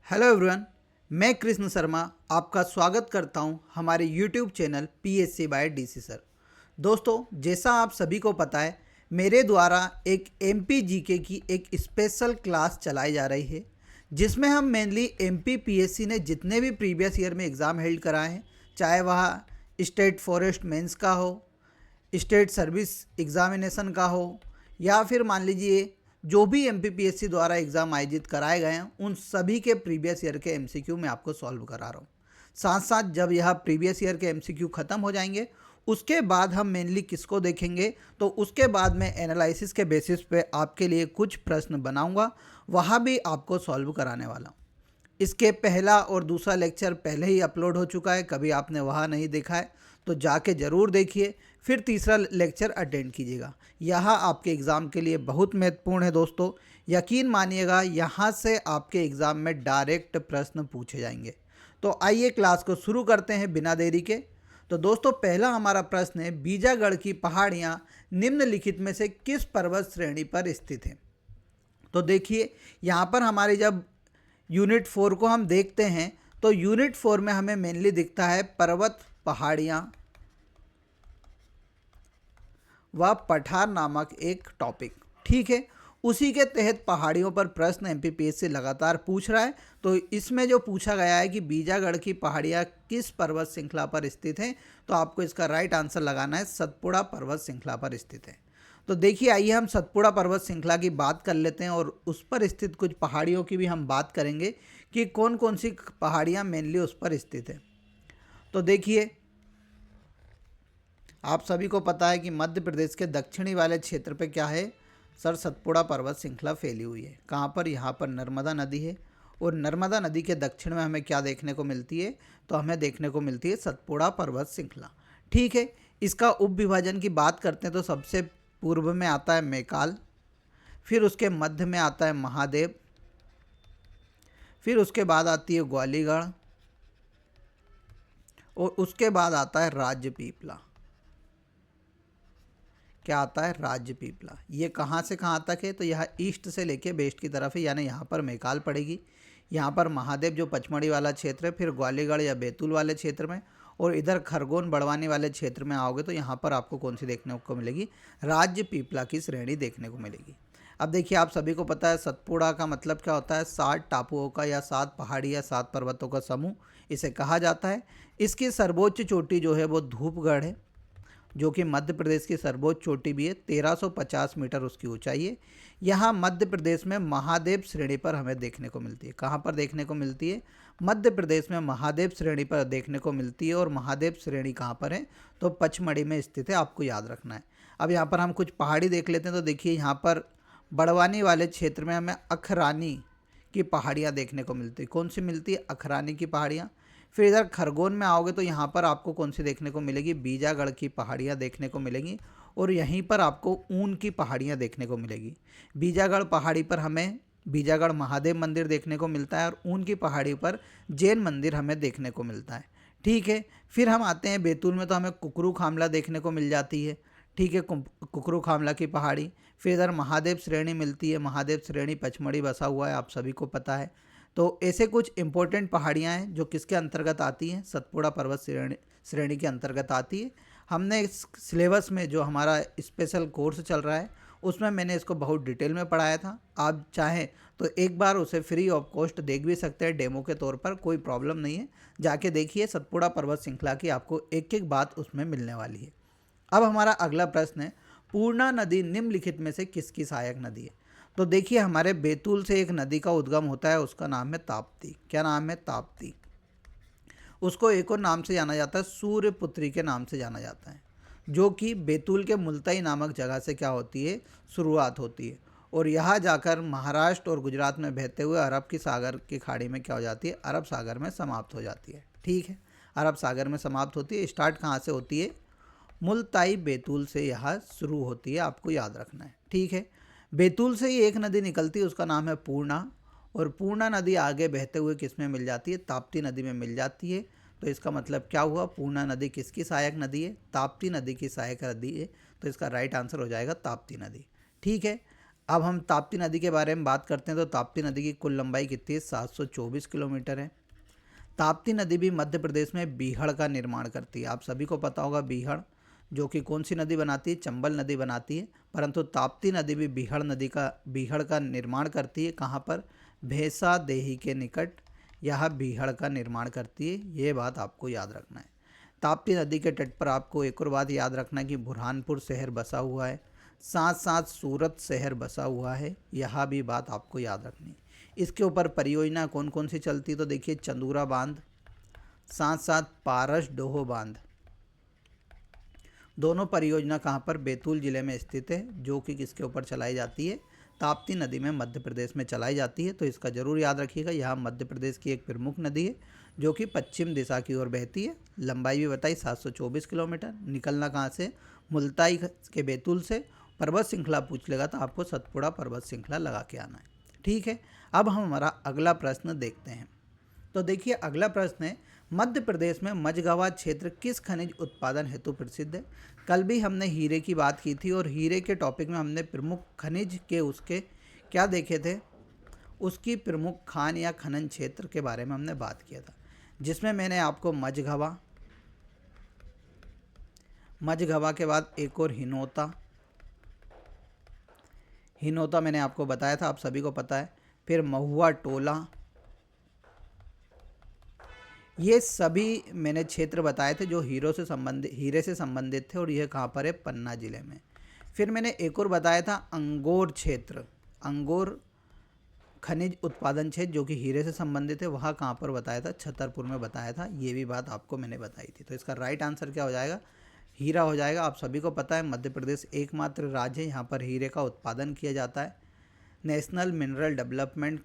Hello everyone, मैं कृष्ण शर्मा आपका स्वागत करता हूं हमारे YouTube channel PSC by DC sir. दोस्तों, जैसा आप सभी को पता है, मेरे द्वारा एक एमपी जीके की एक स्पेशल क्लास चलाई जा रही है, जिसमें हम मेनली एमपी पीएससी ने जितने भी प्रीवियस ईयर में एग्ज़ाम हेल्ड कराए हैं, चाहे वह स्टेट फॉरेस्ट मेंस का हो, स्टेट सर्विस एग्ज़ामिनेशन का हो, या फिर मान लीजिए जो भी एमपीपीएससी द्वारा एग्ज़ाम आयोजित कराए गए हैं, उन सभी के प्रीवियस ईयर के एमसीक्यू मैं आपको सॉल्व करा रहा हूँ। साथ साथ जब यह प्रीवियस ईयर के एमसीक्यू ख़त्म हो जाएंगे, उसके बाद हम मेनली किसको देखेंगे, तो उसके बाद मैं एनालिसिस के बेसिस पे आपके लिए कुछ प्रश्न बनाऊंगा, वहाँ भी आपको सॉल्व कराने वाला हूँ। इसके पहला और दूसरा लेक्चर पहले ही अपलोड हो चुका है, कभी आपने वहाँ नहीं देखा है तो जाके ज़रूर देखिए, फिर तीसरा लेक्चर अटेंड कीजिएगा। यह आपके एग्ज़ाम के लिए बहुत महत्वपूर्ण है दोस्तों, यकीन मानिएगा, यहाँ से आपके एग्ज़ाम में डायरेक्ट प्रश्न पूछे जाएंगे। तो आइए क्लास को शुरू करते हैं बिना देरी के। तो दोस्तों, पहला हमारा प्रश्न है, बीजागढ़ की पहाड़ियाँ निम्नलिखित में से किस पर्वत श्रेणी पर स्थित हैं। तो देखिए, यहाँ पर हमारी जब यूनिट 4 को हम देखते हैं तो यूनिट 4 में हमें मेनली दिखता है पर्वत, पहाड़ियाँ व पठार नामक एक टॉपिक। ठीक है, उसी के तहत पहाड़ियों पर प्रश्न एमपीपीएससी लगातार पूछ रहा है। तो इसमें जो पूछा गया है कि बीजागढ़ की पहाड़ियाँ किस पर्वत श्रृंखला पर स्थित हैं, तो आपको इसका राइट आंसर लगाना है सतपुड़ा पर्वत श्रृंखला पर स्थित है। तो देखिए, आइए हम सतपुड़ा पर्वत श्रृंखला की बात कर लेते हैं और उस पर स्थित कुछ पहाड़ियों की भी हम बात करेंगे कि कौन कौन सी पहाड़ियाँ मेनली उस पर स्थित है। तो देखिए, आप सभी को पता है कि मध्य प्रदेश के दक्षिणी वाले क्षेत्र पे क्या है, सर, सतपुड़ा पर्वत श्रृंखला फैली हुई है। कहाँ पर? यहाँ पर नर्मदा नदी है, और नर्मदा नदी के दक्षिण में हमें क्या देखने को मिलती है, तो हमें देखने को मिलती है सतपुड़ा पर्वत श्रृंखला। ठीक है, इसका उप विभाजन की बात करते हैं तो सबसे पूर्व में आता है मैकाल, फिर उसके मध्य में आता है महादेव, फिर उसके बाद आती है ग्वालीगढ़, और उसके बाद आता है राज्य पीपला। क्या आता है? राज्य पीपला। ये कहाँ से कहाँ तक है, तो यह ईस्ट से लेके वेस्ट की तरफ है, यानी यहाँ पर मैकाल पड़ेगी, यहाँ पर महादेव जो पचमढ़ी वाला क्षेत्र है, फिर ग्वालीगढ़ या बैतूल वाले क्षेत्र में, और इधर खरगोन बड़वानी वाले क्षेत्र में आओगे तो यहाँ पर आपको कौन सी देखने को मिलेगी? राज्य पीपला की श्रेणी देखने को मिलेगी। अब देखिए, आप सभी को पता है सतपुड़ा का मतलब क्या होता है, 7 टापुओं का या 7 पहाड़ी या 7 पर्वतों का समूह इसे कहा जाता है। इसकी सर्वोच्च चोटी जो है वो धूपगढ़ है, जो कि मध्य प्रदेश की सर्वोच्च चोटी भी है, 1350 मीटर उसकी ऊंचाई है। यहाँ मध्य प्रदेश में महादेव श्रेणी पर हमें देखने को मिलती है। कहाँ पर देखने को मिलती है? मध्य प्रदेश में महादेव श्रेणी पर देखने को मिलती है। और महादेव श्रेणी कहाँ पर है, तो पचमढ़ी में स्थित है, आपको याद रखना है। अब यहाँ पर हम कुछ पहाड़ी देख लेते हैं। तो देखिए, यहाँ पर बड़वानी वाले क्षेत्र में हमें अखरानी की पहाड़ियाँ देखने को मिलती है। कौन सी मिलती है? अखरानी की पहाड़ियाँ। फिर इधर खरगोन में आओगे तो यहाँ पर आपको कौन सी देखने को मिलेगी? बीजागढ़ की पहाड़ियाँ देखने को मिलेंगी, और यहीं पर आपको ऊन की पहाड़ियाँ देखने को मिलेगी। बीजागढ़ पहाड़ी पर हमें बीजागढ़ महादेव मंदिर देखने को मिलता है, और ऊन की पहाड़ी पर जैन मंदिर हमें देखने को मिलता है। ठीक है, फिर हम आते हैं बैतूल में, तो हमें कुकरू खामला देखने को मिल जाती है। ठीक है, कुकरू खामला की पहाड़ी। फिर इधर महादेव श्रेणी मिलती है, महादेव श्रेणी पचमढ़ी बसा हुआ है, आप सभी को पता है। तो ऐसे कुछ इंपॉर्टेंट पहाड़ियाँ हैं जो किसके अंतर्गत आती हैं? सतपुड़ा पर्वत श्रेणी के अंतर्गत आती है। हमने इस सिलेबस में जो हमारा स्पेशल कोर्स चल रहा है, उसमें मैंने इसको बहुत डिटेल में पढ़ाया था। आप चाहें तो एक बार उसे फ्री ऑफ कॉस्ट देख भी सकते हैं, डेमो के तौर पर, कोई प्रॉब्लम नहीं है। जाके देखिए, सतपुड़ा पर्वत श्रृंखला की आपको एक एक बात उसमें मिलने वाली है। अब हमारा अगला प्रश्न है, पूर्णा नदी निम्नलिखित में से किसकी सहायक नदी है? तो देखिए, हमारे बैतूल से एक नदी का उद्गम होता है, उसका नाम है ताप्ती। क्या नाम है? ताप्ती। उसको एक और नाम से जाना जाता है, सूर्यपुत्री के नाम से जाना जाता है, जो कि बैतूल के मुल्ताई नामक जगह से क्या होती है? शुरुआत होती है, और यहाँ जाकर महाराष्ट्र और गुजरात में बहते हुए अरब की सागर की खाड़ी में क्या हो जाती है? अरब सागर में समाप्त हो जाती है। ठीक है, अरब सागर में समाप्त होती है। स्टार्ट कहाँ से होती है? मुल्ताई बैतूल से यह शुरू होती है, आपको याद रखना है। ठीक है, बैतूल से ही एक नदी निकलती है, उसका नाम है पूर्णा, और पूर्णा नदी आगे बहते हुए किस में मिल जाती है? ताप्ती नदी में मिल जाती है। तो इसका मतलब क्या हुआ? पूर्णा नदी किसकी सहायक नदी है? ताप्ती नदी की सहायक नदी है। तो इसका राइट आंसर हो जाएगा ताप्ती नदी। ठीक है, अब हम ताप्ती नदी के बारे में बात करते हैं तो ताप्ती नदी की कुल लंबाई कितनी है? 724 किलोमीटर है। ताप्ती नदी भी मध्य प्रदेश में बीहड़ का निर्माण करती है। आप सभी को पता होगा बीहड़ जो कि कौन सी नदी बनाती है? चंबल नदी बनाती है। परंतु ताप्ती नदी भी बीहड़ का निर्माण करती है। कहाँ पर? भैंसा देही के निकट यह बीहड़ का निर्माण करती है। ये बात आपको याद रखना है। ताप्ती नदी के तट पर आपको एक और बात याद रखना है कि बुरहानपुर शहर बसा हुआ है, साथ साथ सूरत शहर बसा हुआ है। यह भी बात आपको याद रखनी है। इसके ऊपर परियोजना कौन कौन सी चलती है? तो देखिए चंदूरा बांध, साथ साथ पारस डोहो बांध। दोनों परियोजना कहाँ पर? बैतूल जिले में स्थित है, जो कि किसके ऊपर चलाई जाती है? ताप्ती नदी में मध्य प्रदेश में चलाई जाती है। तो इसका जरूर याद रखिएगा। यह मध्य प्रदेश की एक प्रमुख नदी है जो कि पश्चिम दिशा की ओर बहती है। लंबाई भी बताई 724 किलोमीटर। निकलना कहाँ से? मुल्ताई के बैतूल से। पर्वत श्रृंखला पूछ लेगा तो आपको सतपुड़ा पर्वत श्रृंखला लगा के आना है। ठीक है, अब हम हमारा अगला प्रश्न देखते हैं। तो देखिए अगला प्रश्न है, मध्य प्रदेश में मझगावा क्षेत्र किस खनिज उत्पादन हेतु प्रसिद्ध है? कल भी हमने हीरे की बात की थी और हीरे के टॉपिक में हमने प्रमुख खनिज के उसके क्या देखे थे? उसकी प्रमुख खान या खनन क्षेत्र के बारे में हमने बात किया था, जिसमें मैंने आपको मझगावा के बाद एक और हिनोता मैंने आपको बताया था, आप सभी को पता है। फिर महुआ टोला, ये सभी मैंने क्षेत्र बताए थे जो हीरे से संबंधित थे और यह कहाँ पर है? पन्ना जिले में। फिर मैंने एक और बताया था अंगोर क्षेत्र, अंगोर खनिज उत्पादन क्षेत्र जो कि हीरे से संबंधित है। वहाँ कहाँ पर बताया था? छतरपुर में बताया था। ये भी बात आपको मैंने बताई थी। तो इसका राइट आंसर क्या हो जाएगा? हीरा हो जाएगा। आप सभी को पता है मध्य प्रदेश एकमात्र राज्य है यहाँ पर हीरे का उत्पादन किया जाता है। नेशनल मिनरल डेवलपमेंट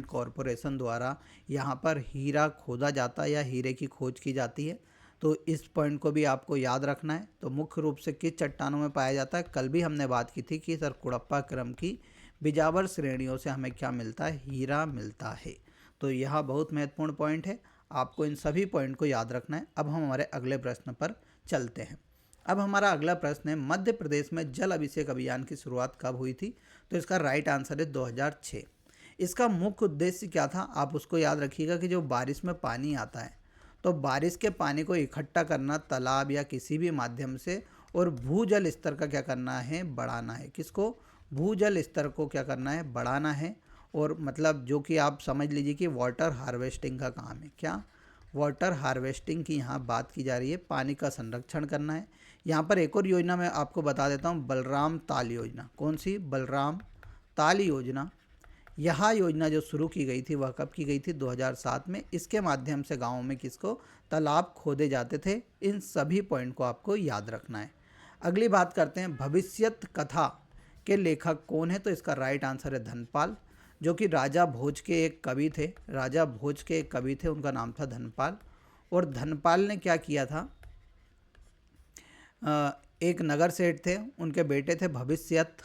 कॉरपोरेशन द्वारा यहाँ पर हीरा खोदा जाता है या हीरे की खोज की जाती है। तो इस पॉइंट को भी आपको याद रखना है। तो मुख्य रूप से किस चट्टानों में पाया जाता है? कल भी हमने बात की थी कि सर कुड़प्पा क्रम की बिजावर श्रेणियों से हमें क्या मिलता है? हीरा मिलता है। तो यह बहुत महत्वपूर्ण पॉइंट है, आपको इन सभी पॉइंट को याद रखना है। अब हम हमारे अगले प्रश्न पर चलते हैं। अब हमारा अगला प्रश्न है, मध्य प्रदेश में जल अभिषेक अभियान की शुरुआत कब हुई थी? तो इसका राइट आंसर है 2006। इसका मुख्य उद्देश्य क्या था? आप उसको याद रखिएगा कि जो बारिश में पानी आता है तो बारिश के पानी को इकट्ठा करना तालाब या किसी भी माध्यम से, और भूजल स्तर का क्या करना है? बढ़ाना है। किसको? भूजल स्तर को क्या करना है? बढ़ाना है। और मतलब जो कि आप समझ लीजिए कि वाटर हार्वेस्टिंग का काम है। क्या? वाटर हार्वेस्टिंग की यहाँ बात की जा रही है। पानी का संरक्षण करना है। यहाँ पर एक और योजना मैं आपको बता देता हूँ, बलराम ताल योजना। कौन सी? बलराम ताल योजना। यह योजना जो शुरू की गई थी वह कब की गई थी? 2007 में। इसके माध्यम से गाँवों में किसको? तालाब खोदे जाते थे। इन सभी पॉइंट को आपको याद रखना है। अगली बात करते हैं, भविष्यत कथा के लेखक कौन है? तो इसका राइट आंसर है धनपाल, जो कि राजा भोज के एक कवि थे। उनका नाम था धनपाल। और धनपाल ने क्या किया था? एक नगर सेठ थे, उनके बेटे थे भविष्यत,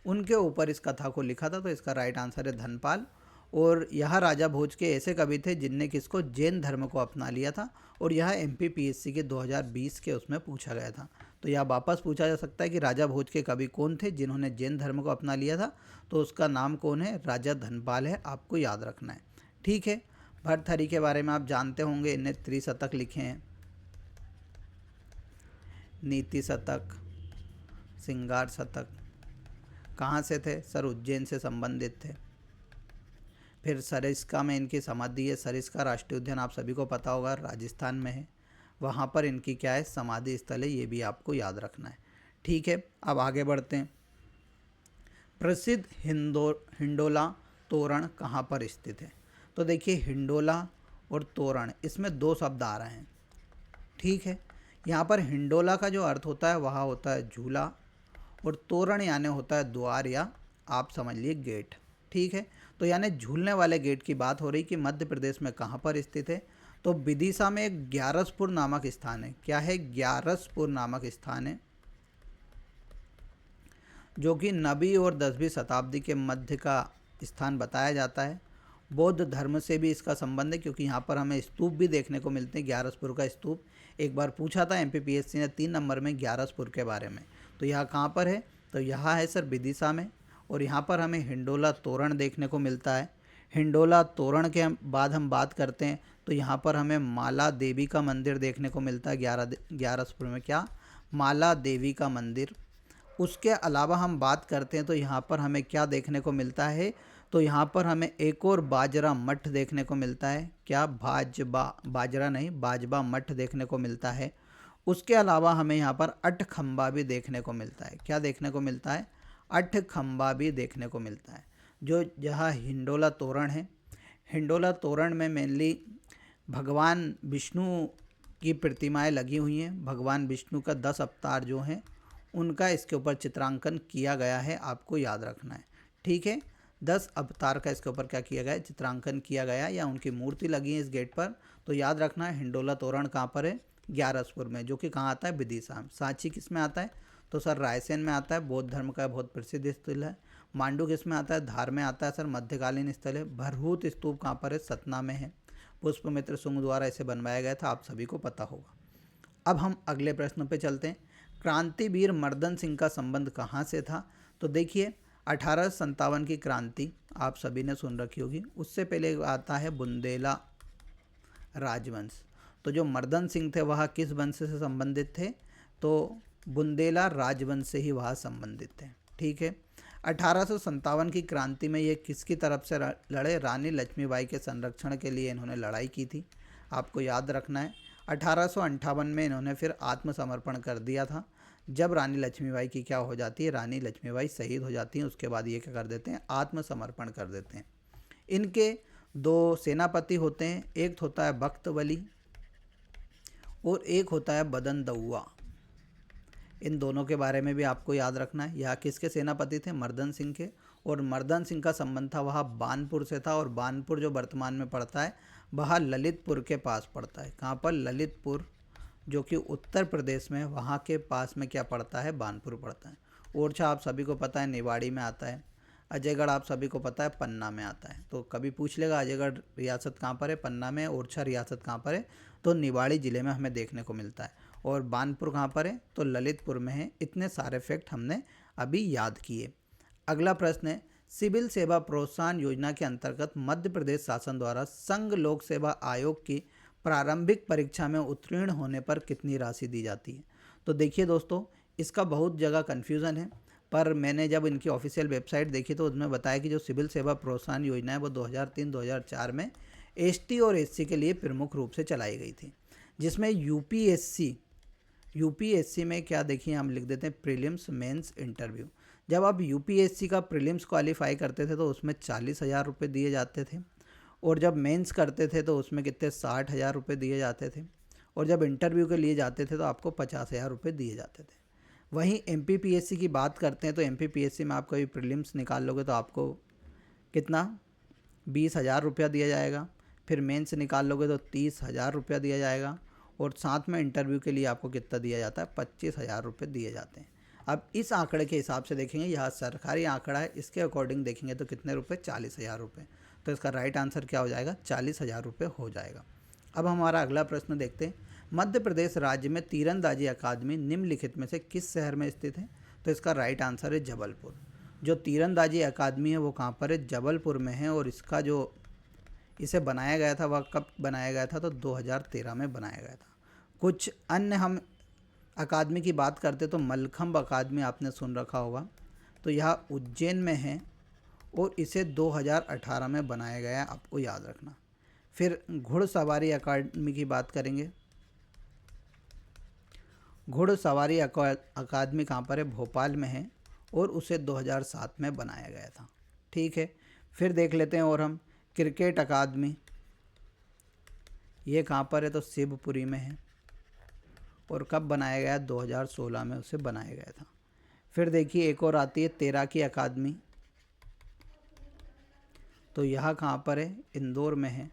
उनके ऊपर इस कथा को लिखा था। तो इसका राइट आंसर है धनपाल। और यह राजा भोज के ऐसे कवि थे जिनने किसको? जैन धर्म को अपना लिया था। और यह MPPSC के 2020 के उसमें पूछा गया था। तो यह वापस पूछा जा सकता है कि राजा भोज के कवि कौन थे जिन्होंने जैन धर्म को अपना लिया था? तो उसका नाम कौन है? राजा धनपाल है। आपको याद रखना है। ठीक है, भर्तृहरि के बारे में आप जानते होंगे, इन्हें त्रिशतक लिखे हैं, नीति शतक, श्रृंगार शतक। कहाँ से थे? सर उज्जैन से संबंधित थे। फिर सरिस्का में इनकी समाधि है। सरिस्का राष्ट्रीय उद्यान आप सभी को पता होगा राजस्थान में है। वहाँ पर इनकी क्या है? समाधि स्थल है। ये भी आपको याद रखना है। ठीक है, अब आगे बढ़ते हैं। प्रसिद्ध हिंडोला तोरण कहाँ पर स्थित है? तो देखिए हिंडोला और तोरण, इसमें दो शब्द आ रहे हैं। ठीक है, यहाँ पर हिंडोला का जो अर्थ होता है वह होता है झूला, और तोरण यानी होता है द्वार या आप समझ लिए गेट। ठीक है, तो यानी झूलने वाले गेट की बात हो रही कि मध्य प्रदेश में कहाँ पर स्थित है? तो विदिशा में एक ग्यारसपुर नामक स्थान है। क्या है? ग्यारसपुर नामक स्थान है, जो कि 9वीं और 10वीं शताब्दी के मध्य का स्थान बताया जाता है। बौद्ध धर्म से भी इसका संबंध है, क्योंकि यहाँ पर हमें स्तूप भी देखने को मिलते हैं। ग्यारसपुर का स्तूप एक बार पूछा था MPPSC ने 3 नंबर में ग्यारसपुर के बारे में। तो यह कहाँ पर है? तो यहाँ है सर विदिशा में। और यहाँ पर हमें हिंडोला तोरण देखने को मिलता है। हिंडोला तोरण के बाद हम बात करते हैं तो यहाँ पर हमें माला देवी का मंदिर देखने को मिलता है ग्यारसपुर में। क्या? माला देवी का मंदिर। उसके अलावा हम बात करते हैं तो यहाँ पर हमें क्या देखने को मिलता है? तो यहाँ पर हमें एक और बाजरा मठ देखने को मिलता है। क्या? बाजरा नहीं, बाजबा मठ देखने को मिलता है। उसके अलावा हमें यहाँ पर अठ खंबा भी देखने को मिलता है। क्या देखने को मिलता है? अठ खंबा भी देखने को मिलता है। जो जहाँ हिंडोला तोरण है, हिंडोला तोरण में मेनली भगवान विष्णु की प्रतिमाएं लगी हुई हैं। भगवान विष्णु का 10 अवतार जो हैं उनका इसके ऊपर चित्रांकन किया गया है, आपको याद रखना है। ठीक है, 10 अवतार का इसके ऊपर क्या किया गया है? चित्रांकन किया गया है, या उनकी मूर्ति लगी है इस गेट पर। तो याद रखना है हिंडोला तोरण कहाँ पर है? ग्यारसपुर में, जो कि कहाँ आता है? विदिशा में। सांची किस में आता है? तो सर रायसेन में आता है। बौद्ध धर्म का बहुत प्रसिद्ध स्थल है। मांडू किस में आता है? धार में आता है सर, मध्यकालीन स्थल है। भरहूत स्तूप कहाँ पर है? सतना में है। पुष्पमित्र शुंग द्वारा इसे बनवाया गया था, आप सभी को पता होगा। अब हम अगले प्रश्न पे चलते हैं। क्रांतिवीर मर्दन सिंह का संबंध कहाँ से था? तो देखिए 1857 की क्रांति आप सभी ने सुन रखी होगी। उससे पहले आता है बुंदेला राजवंश। तो जो मर्दन सिंह थे वह किस वंश से संबंधित थे? तो बुंदेला राजवंश से ही वह संबंधित थे। ठीक है, 1857 की क्रांति में ये किसकी तरफ से लड़े? रानी लक्ष्मीबाई के संरक्षण के लिए इन्होंने लड़ाई की थी, आपको याद रखना है। 1858 में इन्होंने फिर आत्मसमर्पण कर दिया था। जब रानी लक्ष्मीबाई की क्या हो जाती है? रानी लक्ष्मीबाई शहीद हो जाती हैं। उसके बाद ये क्या कर देते हैं? आत्मसमर्पण कर देते हैं। इनके 2 सेनापति होते हैं, एक होता है बख्त वली और एक होता है बदन दउआ। इन दोनों के बारे में भी आपको याद रखना है। यह किसके सेनापति थे? मर्दन सिंह के। और मर्दन सिंह का संबंध था वह बानपुर से था, और बानपुर जो वर्तमान में पड़ता है वह ललितपुर के पास पड़ता है। कहाँ पर? ललितपुर, जो कि उत्तर प्रदेश में, वहाँ के पास में क्या पड़ता है? बानपुर पड़ता है। ओरछा आप सभी को पता है निवाड़ी में आता है। अजयगढ़ आप सभी को पता है पन्ना में आता है। तो कभी पूछ लेगा अजयगढ़ रियासत कहाँ पर है? पन्ना में। ओरछा रियासत कहाँ पर है? तो निवाड़ी ज़िले में हमें देखने को मिलता है। और बानपुर कहाँ पर है? तो ललितपुर में है। इतने सारे फैक्ट हमने अभी याद किए। अगला प्रश्न है, सिविल सेवा प्रोत्साहन योजना के अंतर्गत मध्य प्रदेश शासन द्वारा संघ लोक सेवा आयोग की प्रारंभिक परीक्षा में उत्तीर्ण होने पर कितनी राशि दी जाती है? तो देखिए दोस्तों, इसका बहुत जगह कन्फ्यूज़न है, पर मैंने जब इनकी ऑफिशियल वेबसाइट देखी तो उसमें बताया कि जो सिविल सेवा प्रोत्साहन योजना है वो 2003-2004 में एसटी और एससी के लिए प्रमुख रूप से चलाई गई थी, जिसमें यूपीएससी में क्या, देखिए हम लिख देते हैं प्रीलिम्स मेंस इंटरव्यू। जब आप यूपीएससी का प्रीलिम्स क्वालिफाई करते थे तो उसमें 40,000 रुपये दिए जाते थे, और जब मेंस करते थे तो उसमें कितने 60,000 रुपये दिए जाते थे, और जब इंटरव्यू के लिए जाते थे तो आपको 50,000 रुपये दिए जाते थे। वहीं एमपीपीएससी की बात करते हैं तो एमपीपीएससी में आप कभी प्रीलिम्स निकाल लोगे तो आपको कितना 20,000 रुपया दिया जाएगा, फिर मेंस निकाल लोगे तो 30,000 रुपया दिया जाएगा, और साथ में इंटरव्यू के लिए आपको कितना दिया जाता है? 25,000 रुपये दिए जाते हैं। अब इस आंकड़े के हिसाब से देखेंगे, यह सरकारी आंकड़ा है, इसके अकॉर्डिंग देखेंगे तो कितने रुपये? 40,000 रुपये। तो इसका राइट आंसर क्या हो जाएगा? 40,000 रुपये हो जाएगा। अब हमारा अगला प्रश्न देखते हैं, मध्य प्रदेश राज्य में तीरंदाजी अकादमी निम्नलिखित में से किस शहर में स्थित है? तो इसका राइट आंसर है जबलपुर। जो तीरंदाजी अकादमी है वो कहाँ पर है? जबलपुर में है। और इसका जो इसे बनाया गया था वह कब बनाया गया था? तो 2013 में बनाया गया था। कुछ अन्य हम अकादमी की बात करते तो मलखंब अकादमी आपने सुन रखा होगा, तो यह उज्जैन में है और इसे 2018 में बनाया गया है, आपको याद रखना। फिर घुड़सवारी अकादमी की बात करेंगे। घुड़सवारी अकादमी कहाँ पर है? भोपाल में है, और उसे 2007 में बनाया गया था। ठीक है, फिर देख लेते हैं और हम क्रिकेट अकादमी, ये कहाँ पर है? तो शिवपुरी में है, और कब बनाया गया? 2016 में उसे बनाया गया था। फिर देखिए एक और आती है तैराकी अकादमी, तो यह कहाँ पर है? इंदौर में है,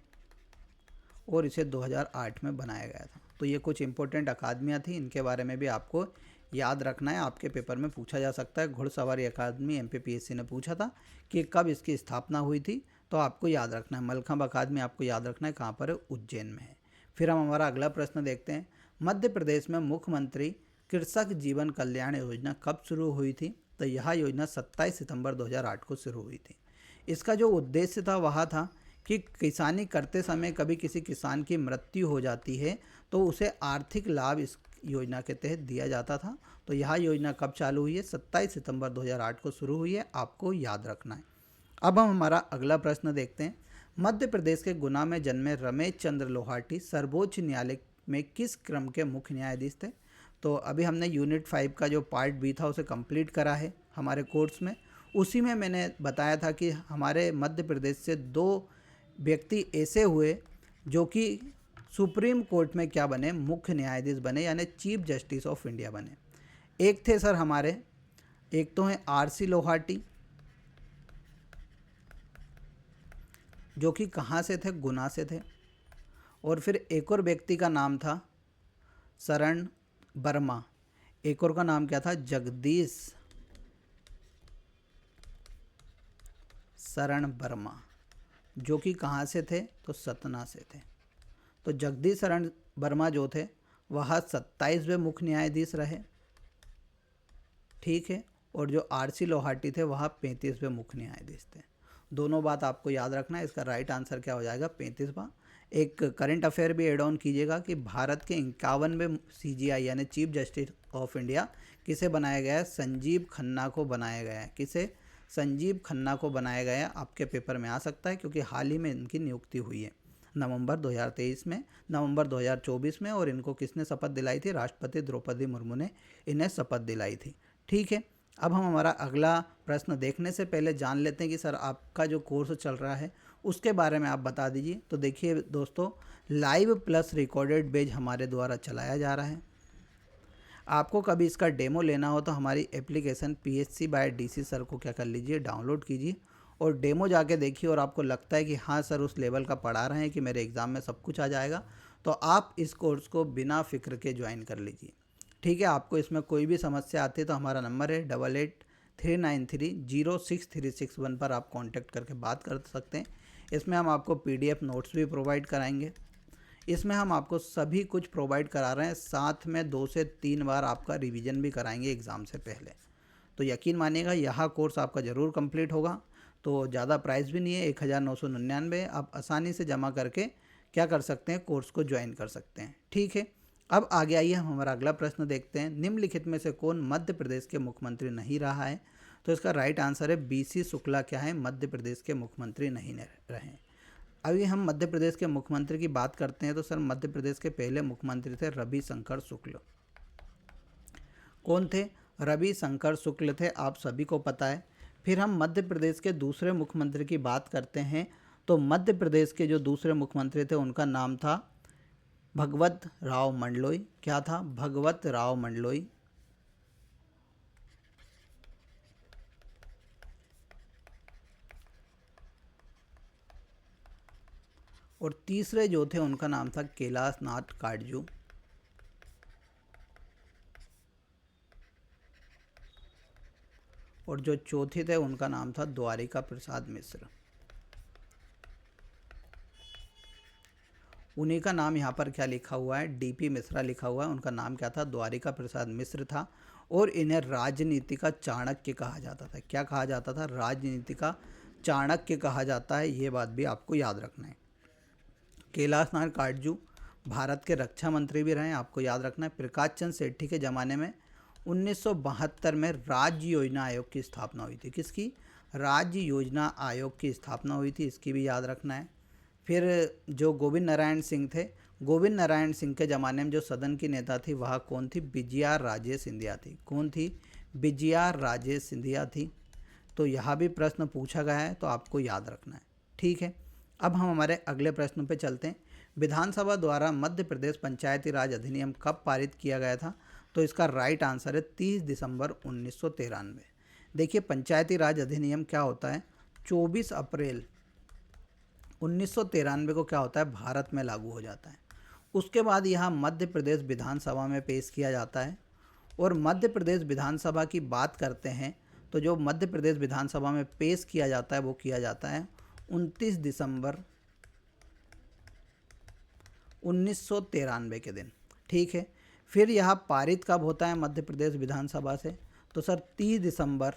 और इसे 2008 में बनाया गया था। तो ये कुछ इंपॉर्टेंट अकादमियाँ थी, इनके बारे में भी आपको याद रखना है, आपके पेपर में पूछा जा सकता है। घुड़सवारी अकादमी एमपीपीएससी ने पूछा था कि कब इसकी स्थापना हुई थी, तो आपको याद रखना है। मलखंब अकादमी आपको याद रखना है कहाँ पर है? उज्जैन में है। फिर हम हमारा अगला प्रश्न देखते हैं, मध्य प्रदेश में मुख्यमंत्री कृषक जीवन कल्याण योजना कब शुरू हुई थी? तो यह योजना 27 सितंबर 2008 को शुरू हुई थी। इसका जो उद्देश्य था वह था कि किसानी करते समय कभी किसी किसान की मृत्यु हो जाती है तो उसे आर्थिक लाभ इस योजना के तहत दिया जाता था। तो यह योजना कब चालू हुई है? 27 सितंबर 2008 को शुरू हुई है, आपको याद रखना है। अब हम हमारा अगला प्रश्न देखते हैं। मध्य प्रदेश के गुना में जन्मे रमेश चंद्र लोहाटी सर्वोच्च न्यायालय में किस क्रम के मुख्य न्यायाधीश थे? तो अभी हमने यूनिट 5 का जो पार्ट बी था उसे कंप्लीट करा है हमारे कोर्स में। उसी में मैंने बताया था कि हमारे मध्य प्रदेश से 2 व्यक्ति ऐसे हुए जो कि सुप्रीम कोर्ट में क्या बने? मुख्य न्यायाधीश बने, यानी चीफ जस्टिस ऑफ इंडिया बने। एक थे सर हमारे, एक तो हैं आरसी लोहाटी जो कि कहाँ से थे? गुना से थे। और फिर एक और व्यक्ति का नाम था शरण वर्मा, एक और का नाम क्या था? जगदीश शरण वर्मा, जो कि कहाँ से थे? तो सतना से थे। तो जगदीश शरण वर्मा जो थे वह 27वें मुख्य न्यायाधीश रहे, ठीक है। और जो आरसी लोहाटी थे वह 35वें मुख्य न्यायाधीश थे। दोनों बात आपको याद रखना है। इसका राइट आंसर क्या हो जाएगा? 35वां। एक करंट अफेयर भी एड ऑन कीजिएगा कि भारत के 51वें सीजीआई यानी चीफ जस्टिस ऑफ इंडिया किसे बनाया गया है? संजीव खन्ना को बनाया गया है। किसे? संजीव खन्ना को बनाया गया है। आपके पेपर में आ सकता है क्योंकि हाल ही में इनकी नियुक्ति हुई है नवंबर 2023 में, नवंबर 2024 में। और इनको किसने शपथ दिलाई थी? राष्ट्रपति द्रौपदी मुर्मू ने इन्हें शपथ दिलाई थी, ठीक है। अब हम हमारा अगला प्रश्न देखने से पहले जान लेते हैं कि सर आपका जो कोर्स चल रहा है उसके बारे में आप बता दीजिए। तो देखिए दोस्तों, लाइव प्लस रिकॉर्डेड बैच हमारे द्वारा चलाया जा रहा है। आपको कभी इसका डेमो लेना हो तो हमारी application PSC by DC sir को क्या कर लीजिए? डाउनलोड कीजिए और डेमो जाके देखिए। और आपको लगता है कि हाँ सर उस लेवल का पढ़ा रहे हैं कि मेरे एग्ज़ाम में सब कुछ आ जाएगा, तो आप इस कोर्स को बिना फिक्र के ज्वाइन कर लीजिए, ठीक है। आपको इसमें कोई भी समस्या आती है तो हमारा नंबर है 8839306361 पर आप कांटेक्ट करके बात कर सकते हैं। इसमें हम आपको PDF नोट्स भी प्रोवाइड कराएंगे। इसमें हम आपको सभी कुछ प्रोवाइड करा रहे हैं, साथ में 2 से 3 बार आपका रिवीजन भी कराएंगे एग्ज़ाम से पहले। तो यकीन मानिएगा यह कोर्स आपका ज़रूर कंप्लीट होगा। तो ज़्यादा प्राइस भी नहीं है, 1999। आप आसानी से जमा करके क्या कर सकते हैं? कोर्स को ज्वाइन कर सकते हैं, ठीक है। अब आगे आइए हम हमारा अगला प्रश्न देखते हैं। निम्नलिखित में से कौन मध्य प्रदेश के मुख्यमंत्री नहीं रहा है? तो इसका राइट आंसर है BC शुक्ला क्या है? मध्य प्रदेश के मुख्यमंत्री नहीं रहे। अभी हम मध्य प्रदेश के मुख्यमंत्री की बात करते हैं तो सर मध्य प्रदेश के पहले मुख्यमंत्री थे रविशंकर शुक्ल। कौन थे? रविशंकर शुक्ल थे, आप सभी को पता है। फिर हम मध्य प्रदेश के दूसरे मुख्यमंत्री की बात करते हैं तो मध्य प्रदेश के जो दूसरे मुख्यमंत्री थे उनका नाम था भगवत राव मंडलोई। क्या था? भगवत राव मंडलोई। और तीसरे जो थे उनका नाम था कैलाश नाथ काटजू। और जो चौथे थे उनका नाम था द्वारिका प्रसाद मिश्र। उन्हीं का नाम यहाँ पर क्या लिखा हुआ है? DP मिश्रा लिखा हुआ है। उनका नाम क्या था? द्वारिका प्रसाद मिश्र था। और इन्हें राजनीति का चाणक्य कहा जाता था। क्या कहा जाता था? राजनीति का चाणक्य कहा जाता है। ये बात भी आपको याद रखना है। कैलाश नाथ काटजू भारत के रक्षा मंत्री भी रहे, आपको याद रखना है। प्रकाश चंद्र सेठी के ज़माने में 1972 में राज्य योजना आयोग की स्थापना हुई थी। किसकी? राज्य योजना आयोग की स्थापना हुई थी, इसकी भी याद रखना है। फिर जो गोविंद नारायण सिंह थे, गोविंद नारायण सिंह के ज़माने में जो सदन की नेता थी वह कौन थी? विजया राजे सिंधिया थी। कौन थी? विजया राजे सिंधिया थी। तो यह भी प्रश्न पूछा गया है तो आपको याद रखना है, ठीक है। अब हम हमारे अगले प्रश्न पे चलते हैं। विधानसभा द्वारा मध्य प्रदेश पंचायती राज अधिनियम कब पारित किया गया था? तो इसका राइट आंसर है 30 दिसंबर 1993। देखिए पंचायती राज अधिनियम क्या होता है? 24 अप्रैल 1993 को क्या होता है? भारत में लागू हो जाता है। उसके बाद यह मध्य प्रदेश विधानसभा में पेश किया जाता है। और मध्य प्रदेश विधानसभा की बात करते हैं तो जो मध्य प्रदेश विधानसभा में पेश किया जाता है वो किया जाता है 29 दिसंबर 1993 के दिन, ठीक है। फिर यह पारित कब होता है मध्य प्रदेश विधानसभा से, तो सर 30 दिसंबर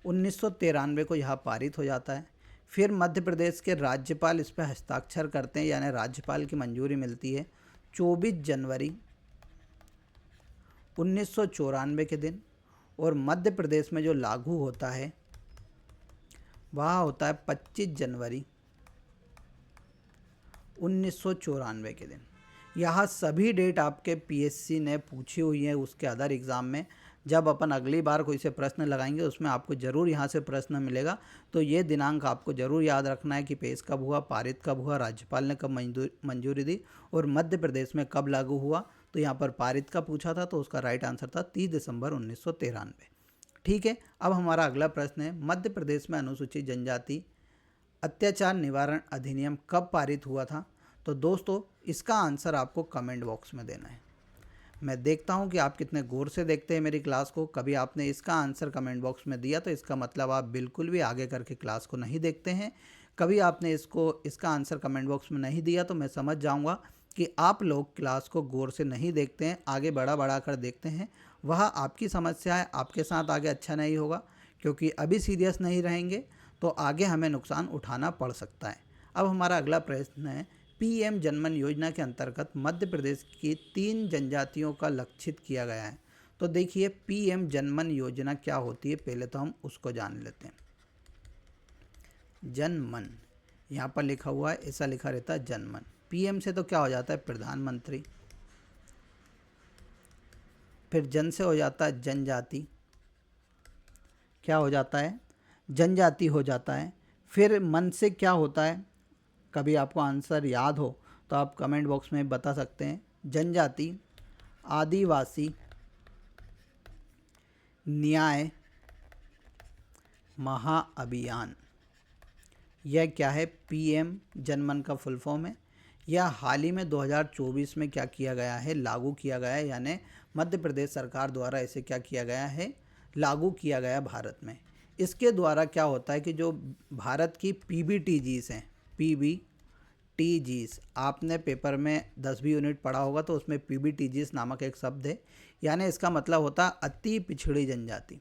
1993 को यह पारित हो जाता है। फिर मध्य प्रदेश के राज्यपाल इस पर हस्ताक्षर करते हैं, यानी राज्यपाल की मंजूरी मिलती है 24 जनवरी 1994 के दिन। और मध्य प्रदेश में जो लागू होता है वह होता है 25 जनवरी 1994 के दिन। यह सभी डेट आपके पीएससी ने पूछी हुई है उसके अदर एग्ज़ाम में। जब अपन अगली बार कोई से प्रश्न लगाएंगे उसमें आपको ज़रूर यहाँ से प्रश्न मिलेगा। तो ये दिनांक आपको ज़रूर याद रखना है कि पेश कब हुआ, पारित कब हुआ, राज्यपाल ने कब मंजूरी दी और मध्य प्रदेश में कब लागू हुआ। तो यहाँ पर पारित का पूछा था, तो उसका राइट आंसर था 30 दिसंबर 1993। ठीक है, अब हमारा अगला प्रश्न है, मध्य प्रदेश में अनुसूचित जनजाति अत्याचार निवारण अधिनियम कब पारित हुआ था। तो दोस्तों इसका आंसर आपको कमेंट बॉक्स में देना है। मैं देखता हूं कि आप कितने गौर से देखते हैं मेरी क्लास को। कभी आपने इसका आंसर कमेंट बॉक्स में दिया तो इसका मतलब आप बिल्कुल भी आगे करके क्लास को नहीं देखते हैं। कभी आपने इसका आंसर कमेंट बॉक्स में नहीं दिया तो मैं समझ जाऊंगा कि आप लोग क्लास को गौर से नहीं देखते हैं, आगे बढ़ा कर देखते हैं। वह आपकी समस्या है, आपके साथ आगे अच्छा नहीं होगा, क्योंकि अभी सीरियस नहीं रहेंगे तो आगे हमें नुकसान उठाना पड़ सकता है। अब हमारा अगला प्रश्न है, पीएम जनमन योजना के अंतर्गत मध्य प्रदेश की 3 जनजातियों का लक्षित किया गया है। तो देखिए पीएम जनमन योजना क्या होती है, पहले तो हम उसको जान लेते हैं। जनमन यहाँ पर लिखा हुआ है, ऐसा लिखा रहता है जनमन। पीएम से तो क्या हो जाता है प्रधानमंत्री, फिर जन से हो जाता है जनजाति, क्या हो जाता है जनजाति हो जाता है। फिर मन से क्या होता है, कभी आपको आंसर याद हो तो आप कमेंट बॉक्स में बता सकते हैं। जनजाति, आदिवासी, न्याय, महाअभियान। यह क्या है, पीएम जनमन का फुल फॉर्म है। यह हाल ही में 2024 में क्या किया गया है, लागू किया गया है, यानी मध्य प्रदेश सरकार द्वारा इसे क्या किया गया है, लागू किया गया भारत में। इसके द्वारा क्या होता है कि जो भारत की पीबीटीजीज हैं, पीबीटीजीज आपने पेपर में 10वीं यूनिट पढ़ा होगा तो उसमें पीबीटीजीज नामक एक शब्द है, यानी इसका मतलब होता है अति पिछड़ी जनजाति।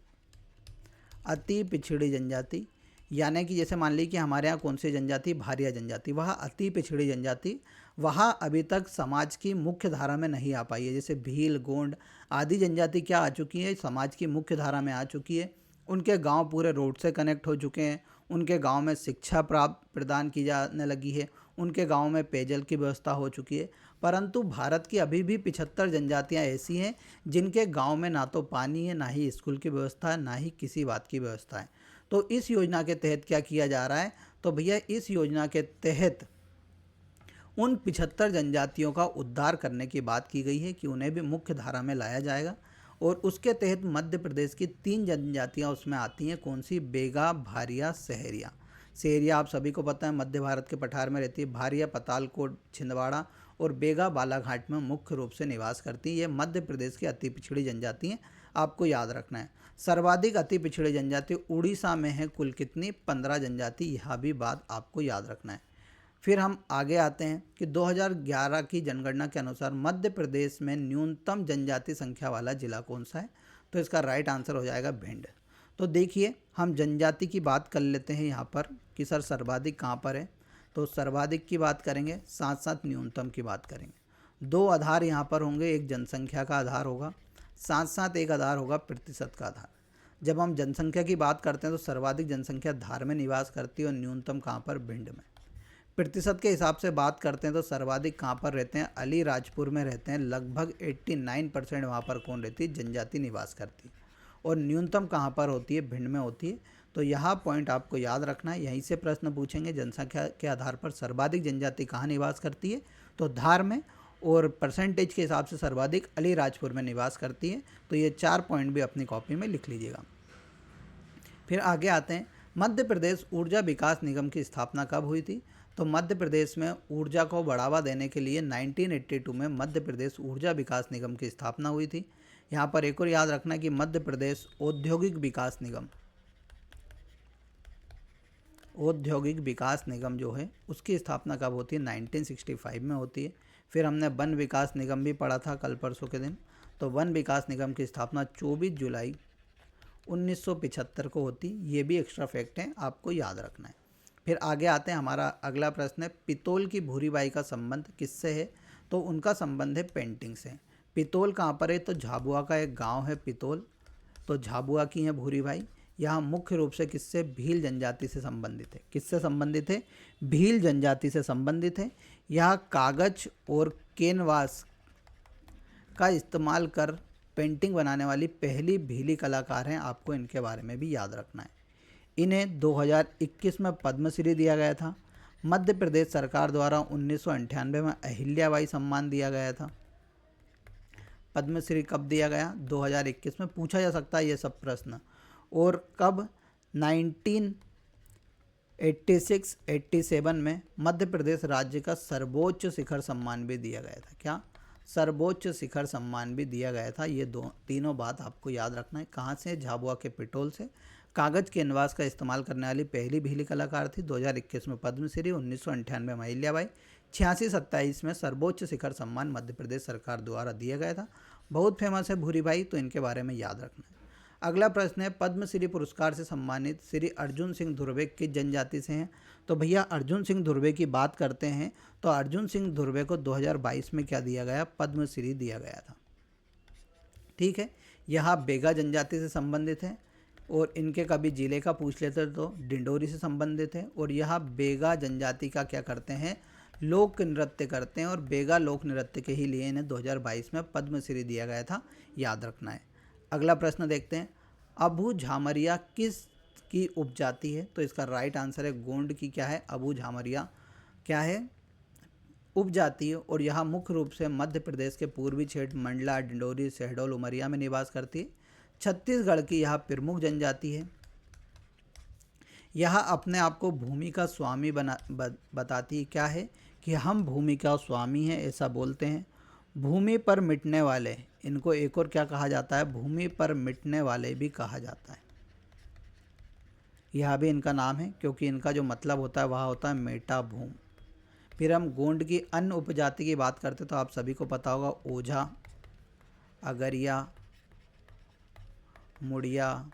अति पिछड़ी जनजाति यानी कि जैसे मान ली कि हमारे यहाँ कौन सी जनजाति, भारिया जनजाति, वह अति पिछड़ी जनजाति, वह अभी तक समाज की मुख्य धारा में नहीं आ पाई है। जैसे भील, गोंड आदि जनजाति क्या आ चुकी है, समाज की मुख्य धारा में आ चुकी है। उनके गांव पूरे रोड से कनेक्ट हो चुके हैं, उनके गांव में शिक्षा प्रदान की जाने लगी है, उनके गांव में पेयजल की व्यवस्था हो चुकी है। परंतु भारत की अभी भी 75 जनजातियाँ ऐसी हैं जिनके गांव में ना तो पानी है, ना ही स्कूल की व्यवस्था है, ना ही किसी बात की व्यवस्था है। तो इस योजना के तहत क्या किया जा रहा है, तो भैया इस योजना के तहत उन 75 जनजातियों का उद्धार करने की बात की गई है कि उन्हें भी मुख्य धारा में लाया जाएगा। और उसके तहत मध्य प्रदेश की 3 जनजातियां उसमें आती हैं, कौन सी, बेगा, भारिया, सहरिया। सहरिया आप सभी को पता है मध्य भारत के पठार में रहती है, भारिया पतालकोट, छिंदवाड़ा और बेगा बालाघाट में मुख्य रूप से निवास करती है। ये मध्य प्रदेश की अति पिछड़ी जनजाति हैं, आपको याद रखना है। सर्वाधिक अति पिछड़ी जनजाति उड़ीसा में है, कुल कितनी, 15 जनजाति, यह भी बात आपको याद रखना है। फिर हम आगे आते हैं कि 2011 की जनगणना के अनुसार मध्य प्रदेश में न्यूनतम जनजाति संख्या वाला जिला कौन सा है, तो इसका राइट आंसर हो जाएगा भिंड। तो देखिए हम जनजाति की बात कर लेते हैं यहाँ पर कि सर सर्वाधिक कहाँ पर है, तो सर्वाधिक की बात करेंगे, साथ साथ न्यूनतम की बात करेंगे। 2 आधार यहाँ पर होंगे, एक जनसंख्या का आधार होगा, साथ साथ एक आधार होगा प्रतिशत का आधार। जब हम जनसंख्या की बात करते हैं तो सर्वाधिक जनसंख्या धार में निवास करती है और न्यूनतम कहाँ पर, भिंड में। प्रतिशत के हिसाब से बात करते हैं तो सर्वाधिक कहाँ पर रहते हैं, अलीराजपुर में रहते हैं, लगभग 89% वहाँ पर कौन रहती है, जनजाति निवास करती है। और न्यूनतम कहाँ पर होती है, भिंड में होती है। तो यह पॉइंट आपको याद रखना है, यहीं से प्रश्न पूछेंगे जनसंख्या के आधार पर सर्वाधिक जनजाति कहाँ निवास करती है, तो धार में, और परसेंटेज के हिसाब से सर्वाधिक अलीराजपुर में निवास करती है। तो ये 4 पॉइंट भी अपनी कॉपी में लिख लीजिएगा। फिर आगे आते हैं, मध्य प्रदेश ऊर्जा विकास निगम की स्थापना कब हुई थी, तो मध्य प्रदेश में ऊर्जा को बढ़ावा देने के लिए 1982 में मध्य प्रदेश ऊर्जा विकास निगम की स्थापना हुई थी। यहाँ पर एक और याद रखना कि मध्य प्रदेश औद्योगिक विकास निगम जो है उसकी स्थापना कब होती है, 1965 में होती है। फिर हमने वन विकास निगम भी पढ़ा था कल परसों के दिन। तो वन विकास निगम की स्थापना 24 जुलाई 1975 को होती, ये भी एक्स्ट्रा फैक्ट है, आपको याद रखना है। फिर आगे आते हैं, हमारा अगला प्रश्न है पितोल की भूरीबाई का संबंध किससे है? तो उनका संबंध है पेंटिंग से। पितोल कहाँ पर है? तो झाबुआ का एक गांव है पितोल, तो झाबुआ की है भूरीबाई। यहाँ मुख्य रूप से किससे? भील जनजाति से संबंधित है। किससे संबंधित है? भील जनजाति से संबंधित है। यह कागज और कैनवास का इस्तेमाल कर पेंटिंग बनाने वाली पहली भीली कलाकार हैं, आपको इनके बारे में भी याद रखना है। इन्हें 2021 में पद्मश्री दिया गया था। मध्य प्रदेश सरकार द्वारा 1998 में अहिल्याबाई सम्मान दिया गया था। पद्मश्री कब दिया गया? 2021 में। पूछा जा सकता है ये सब प्रश्न। और कब? 1986-87 में मध्य प्रदेश राज्य का सर्वोच्च शिखर सम्मान भी दिया गया था। क्या? सर्वोच्च शिखर सम्मान भी दिया गया था। ये तीनों बात आपको याद रखना है। कहाँ से? झाबुआ के पिटोल से। कागज कैनवास का इस्तेमाल करने वाली पहली भीली कलाकार थी। 2021 में पद्मश्री, 1998 में अहिल्याबाई, 86-27 में सर्वोच्च शिखर सम्मान मध्य प्रदेश सरकार द्वारा दिया गया था। बहुत फेमस है भूरीबाई, तो इनके बारे में याद रखना है। अगला प्रश्न है पद्मश्री पुरस्कार से सम्मानित श्री अर्जुन सिंह धुर्वे किस जनजाति से हैं? तो भैया अर्जुन सिंह धुर्वे की बात करते हैं तो अर्जुन सिंह धुर्वे को 2022 में क्या दिया गया? पद्मश्री दिया गया था। ठीक है, यह बेगा जनजाति से संबंधित है और इनके कभी जिले का पूछ लेते तो डिंडोरी से संबंधित है। और यह बेगा जनजाति का क्या करते हैं? लोक नृत्य करते हैं और बेगा लोक नृत्य के ही लिए इन्हें 2022 में पद्मश्री दिया गया था, याद रखना है। अगला प्रश्न देखते हैं, अबू झामरिया किस की उपजाति है? तो इसका राइट आंसर है गोंड की क्या है? अबू झामरिया क्या है? उपजाति है। और यह मुख्य रूप से मध्य प्रदेश के पूर्वी क्षेत्र मंडला, डिंडोरी, शहडोल, उमरिया में निवास करती है। छत्तीसगढ़ की यह प्रमुख जनजाति है। यह अपने आप को भूमि का स्वामी बताती है। क्या है? कि हम भूमि का स्वामी हैं, ऐसा बोलते हैं। भूमि पर मिटने वाले, इनको एक और क्या कहा जाता है? भूमि पर मिटने वाले भी कहा जाता है। यह भी इनका नाम है क्योंकि इनका जो मतलब होता है वह होता है मेटा भूम। फिर हम गोंड की अन्य उपजाति की बात करते तो आप सभी को पता होगा ओझा, अगरिया, मुड़िया,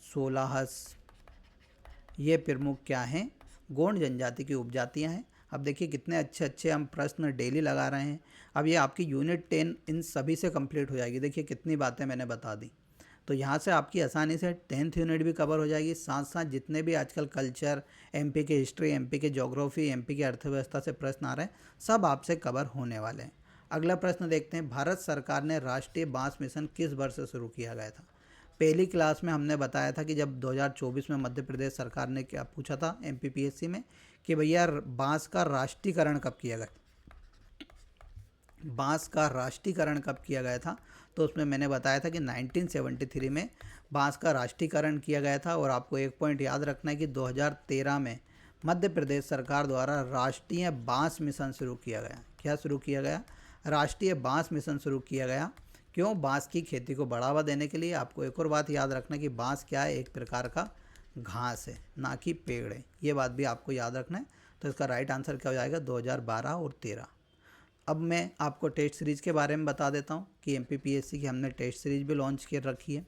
सोलाहस, ये प्रमुख क्या हैं? गोंड जनजाति की उपजातियां हैं। अब देखिए कितने अच्छे अच्छे हम प्रश्न डेली लगा रहे हैं। अब ये आपकी यूनिट 10 इन सभी से कंप्लीट हो जाएगी। देखिए कितनी बातें मैंने बता दी, तो यहाँ से आपकी आसानी से 10th यूनिट भी कवर हो जाएगी। साथ साथ जितने भी आजकल कल्चर, एमपी के हिस्ट्री, एमपी के ज्योग्राफी, एमपी की अर्थव्यवस्था से प्रश्न आ रहे हैं, सब आपसे कवर होने वाले हैं। अगला प्रश्न देखते हैं, भारत सरकार ने राष्ट्रीय बांस मिशन किस वर्ष से शुरू किया गया था? पहली क्लास में हमने बताया था कि जब 2024 में मध्य प्रदेश सरकार ने क्या पूछा था एमपीपीएससी में कि भैया बांस का राष्ट्रीयकरण कब किया गया? बांस का राष्ट्रीयकरण कब किया गया था? तो उसमें मैंने बताया था कि 1973 में बांस का राष्ट्रीयकरण किया गया था। और आपको एक पॉइंट याद रखना है कि 2013 में मध्य प्रदेश सरकार द्वारा राष्ट्रीय बांस मिशन शुरू किया गया। क्या शुरू किया गया? राष्ट्रीय बांस मिशन शुरू किया गया। क्यों? बांस की खेती को बढ़ावा देने के लिए। आपको एक और बात याद रखना कि बांस क्या है? एक प्रकार का घास है, ना कि पेड़ है। ये बात भी आपको याद रखना है। तो इसका राइट आंसर क्या हो जाएगा? 2012 और 13। अब मैं आपको टेस्ट सीरीज़ के बारे में बता देता हूँ कि एमपीपीएससी की हमने टेस्ट सीरीज़ भी लॉन्च कर रखी है।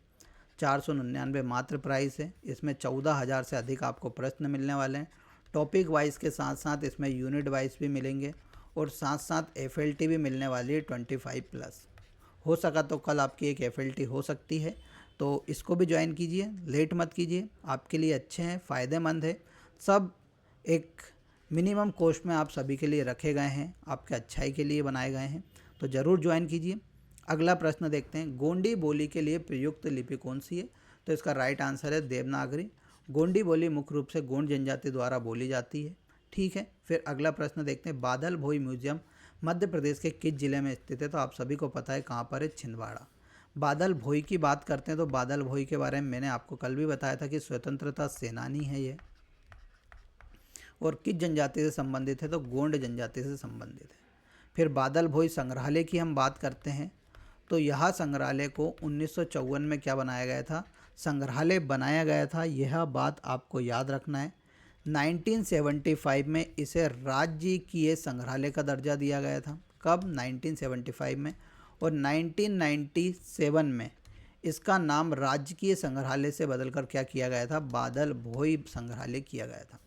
499 मात्र प्राइस है। इसमें 14,000 से अधिक आपको प्रश्न मिलने वाले हैं। टॉपिक वाइज के साथ साथ इसमें यूनिट वाइज भी मिलेंगे और साथ साथ एफएलटी भी मिलने वाली है 25+। हो सका तो कल आपकी एक एफएलटी हो सकती है, तो इसको भी ज्वाइन कीजिए, लेट मत कीजिए। आपके लिए अच्छे हैं, फ़ायदेमंद है। सब एक मिनिमम कॉस्ट में आप सभी के लिए रखे गए हैं, आपके अच्छाई के लिए बनाए गए हैं, तो ज़रूर ज्वाइन कीजिए। अगला प्रश्न देखते हैं, गोंडी बोली के लिए प्रयुक्त लिपि कौन सी है? तो इसका राइट आंसर है देवनागरी। गोंडी बोली मुख्य रूप से गोंड जनजाति द्वारा बोली जाती है। ठीक है, फिर अगला प्रश्न देखते हैं, बादल भोई म्यूजियम मध्य प्रदेश के किस जिले में स्थित है? तो आप सभी को पता है कहाँ पर है, छिंदवाड़ा। बादल भोई की बात करते हैं तो बादल भोई के बारे में मैंने आपको कल भी बताया था कि स्वतंत्रता सेनानी है ये, और किस जनजाति से संबंधित है? तो गोंड जनजाति से संबंधित है। फिर बादल भोई संग्रहालय की हम बात करते हैं तो यह संग्रहालय को 1954 में क्या बनाया गया था? संग्रहालय बनाया गया था। यह बात आपको याद रखना है। 1975 में इसे राजकीय संग्रहालय का दर्जा दिया गया था। कब? 1975 में। और 1997 में इसका नाम राजकीय संग्रहालय से बदलकर क्या किया गया था? बादल भोई संग्रहालय किया गया था।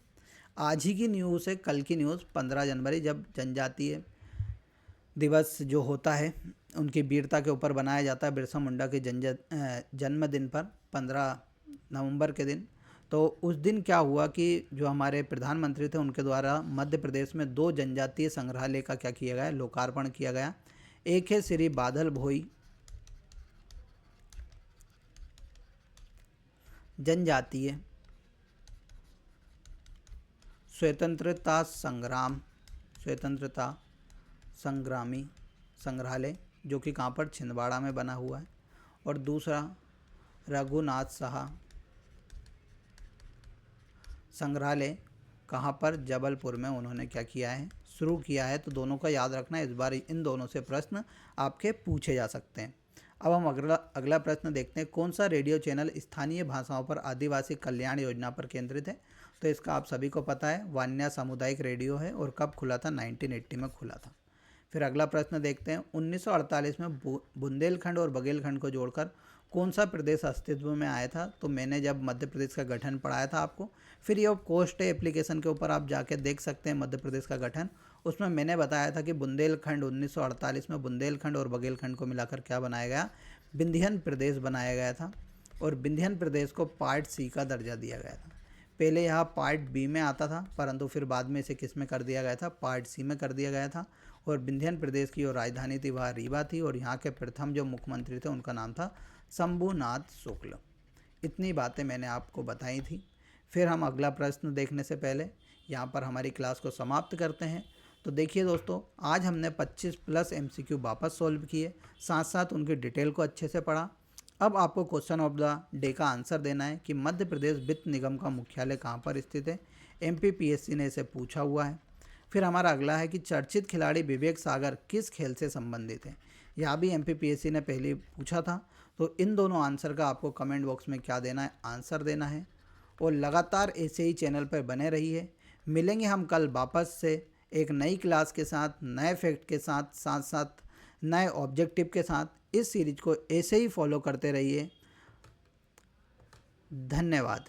आज ही की न्यूज़ है, कल की न्यूज़ 15 जनवरी जब जनजातीय दिवस जो होता है उनकी वीरता के ऊपर बनाया जाता है, बिरसा मुंडा के जन्मदिन पर 15 नवंबर के दिन। तो उस दिन क्या हुआ कि जो हमारे प्रधानमंत्री थे उनके द्वारा मध्य प्रदेश में 2 जनजातीय संग्रहालय का क्या किया गया? लोकार्पण किया गया। एक है श्री बादल भोई जनजातीय स्वतंत्रता संग्रामी संग्रहालय, जो कि कहाँ पर? छिंदवाड़ा में बना हुआ है। और दूसरा रघुनाथ साहा संग्रहालय, कहाँ पर? जबलपुर में उन्होंने क्या किया है? शुरू किया है। तो दोनों का याद रखना, इस बार इन दोनों से प्रश्न आपके पूछे जा सकते हैं। अब हम अगला प्रश्न देखते हैं। कौन सा रेडियो चैनल स्थानीय भाषाओं पर आदिवासी कल्याण योजना पर केंद्रित है? तो इसका आप सभी को पता है, वान्या सामुदायिक रेडियो है। और कब खुला था? 1980 में खुला था। फिर अगला प्रश्न देखते हैं। 1948 में बुंदेलखंड और बघेलखंड को जोड़कर कौन सा प्रदेश अस्तित्व में आया था? तो मैंने जब मध्य प्रदेश का गठन पढ़ाया था आपको, फिर ये कोस्ट एप्लीकेशन के ऊपर आप जाके देख सकते हैं मध्य प्रदेश का गठन। उसमें मैंने बताया था कि बुंदेलखंड 1948 में बुंदेलखंड और बघेलखंड को मिलाकर क्या बनाया गया? विंध्यन प्रदेश बनाया गया था। और विंध्यन प्रदेश को पार्ट सी का दर्जा दिया गया था। पहले यहाँ पार्ट बी में आता था, परंतु फिर बाद में इसे किस में कर दिया गया था? पार्ट सी में कर दिया गया था। और विंध्यन प्रदेश की जो राजधानी थी वह रीवा थी। और यहाँ के प्रथम जो मुख्यमंत्री थे उनका नाम था शंभुनाथ शुक्ल। इतनी बातें मैंने आपको बताई थी। फिर हम अगला प्रश्न देखने से पहले यहाँ पर हमारी क्लास को समाप्त करते हैं। तो देखिए दोस्तों, आज हमने 25+ MCQ वापस सॉल्व किए, साथ साथ उनकी डिटेल को अच्छे से पढ़ा। अब आपको क्वेश्चन ऑफ द डे का आंसर देना है कि मध्य प्रदेश वित्त निगम का मुख्यालय कहाँ पर स्थित है। MPPSC ने इसे पूछा हुआ है। फिर हमारा अगला है कि चर्चित खिलाड़ी विवेक सागर किस खेल से संबंधित है। यह भी MPPSC ने पहले पूछा था। तो इन दोनों आंसर का आपको कमेंट बॉक्स में क्या देना है? आंसर देना है। और लगातार ऐसे ही चैनल पर बने रहिए। मिलेंगे हम कल वापस से एक नई क्लास के साथ, नए फैक्ट के साथ, साथ साथ नए ऑब्जेक्टिव के साथ। इस सीरीज को ऐसे ही फॉलो करते रहिए। धन्यवाद।